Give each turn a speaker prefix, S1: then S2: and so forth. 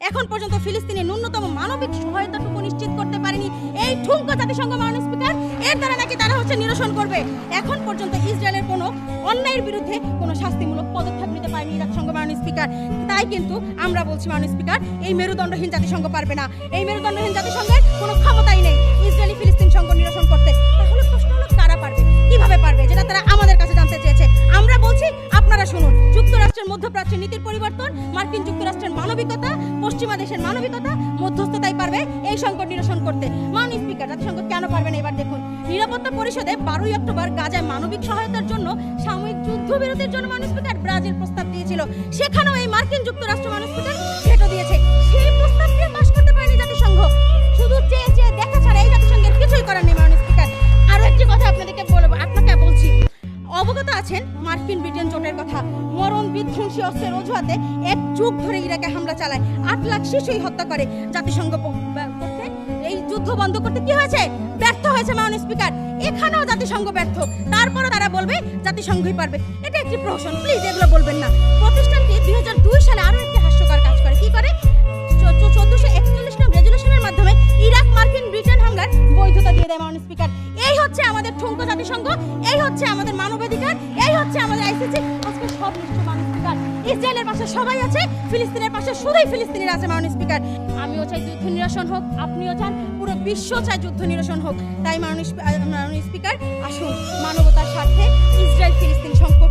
S1: এখন পর্যন্ত ফিলিস্তিনে ন্যূনতম মানবিক সহায়তাটুকু নিশ্চিত করতে পারেনি এই ঠুনকো জাতিসংঘ মাননীয় স্পিকার। এর দ্বারা নাকি তারা নিরসন করবে। এখন পর্যন্ত ইসরায়েলের কোনো অন্যায়ের বিরুদ্ধে কোনো শাস্তিমূলক পদক্ষেপ নিতে পারেনি জাতিসংঘ মাননীয় স্পিকার। তাই কিন্তু আমরা বলছি মাননীয় স্পিকার, এই মেরুদণ্ডহীন জাতিসংঘ পারবে না। এই মেরুদণ্ডহীন জাতিসংঘের কোনো ক্ষমতাই নেই ইসরায়েলি ফিলিস্তিন সংঘ নিরসন করতে। তাহলে প্রশ্ন হলো কারা পারবে, কিভাবে পারবে, যেটা তারা আমাদের কাছে জানতে চেয়েছে। আমরা বলছি আপনারা শুনুন, যুক্তরাষ্ট্রের মধ্যপ্রাচ্যের নীতির পরিবর্তন, মার্কিন যুক্তরাষ্ট্রের মানবিকতা, পশ্চিমা দেশের মানবিকতা, মধ্যস্থতাই পারবে এই সংকট নিরসন করতে। মাননীয় স্পিকার, জাতিসংঘ কেন পারবে না এবার দেখুন। নিরাপত্তা পরিষদে 12ই অক্টোবর গাজায় মানবিক সহায়তার জন্য সাময়িক যুদ্ধবিরতির জন্য মাননীয় স্পিকার ব্রাজিল প্রস্তাব দিয়েছিল। সেখানেও এই মার্কিন যুক্তরাষ্ট্র মাননীয় স্পিকার ভেটো দিয়েছে। সেই প্রস্তাবকে পাশ করতে পারেনি জাতিসংঘ। শুধু চেয়ে চেয়ে দেখা ছাড়া এই জাতিসংঘের কিছুই করার নেই মাননীয় স্পিকার। আরো একটি কথা আপনাকে বলছি, অবগত আছেন মার্কিন ব্রিটেন জোটের কথা। মরণ বিধ্বংসী অস্ত্রের অজুহাতে 1 যুগ ধরে ইরাকে হামলা চালায়, 8 লাখ শিশুই হত্যা করে। জাতিসংঘ করতে এই যুদ্ধ বন্ধ করতে কি হয়েছে? ব্যর্থ হয়েছে মাননীয় স্পিকার। এখানেও জাতিসংঘ ব্যর্থ। তারপরও তারা বলবে জাতিসংঘই পারবে। এটা একটি প্রহসন, প্লিজ এগুলো বলবেন না। প্রতিষ্ঠানটি 2002 সালে আরো একটি হাস্যকর কাজ করে। কি করে? 1441 নং রেজুলেশনের মাধ্যমে ইরাক মার্কিন ব্রিটেন হামলার বৈধতা দিয়ে দেয় মাননীয় স্পিকার। এই হচ্ছে আমাদের ঠুনকো জাতিসংঘ, এই হচ্ছে আমাদের মানবাধিকার, এই হচ্ছে আমাদের আইসিসি। আজকে সব নিশ্চয় মাননীয় স্পিকার, ইসরায়েলের পাশে সবাই আছে, ফিলিস্তিনের পাশে শুধুই ফিলিস্তিনিরা আছে মাননীয় স্পিকার। আমিও চাই যুদ্ধ নিরসন হোক, আপনিও চান, পুরো বিশ্ব চায় যুদ্ধ নিরসন হোক। তাই মাননীয় স্পিকার, আসুন মানবতার স্বার্থে ইসরায়েল ফিলিস্তিন সংকট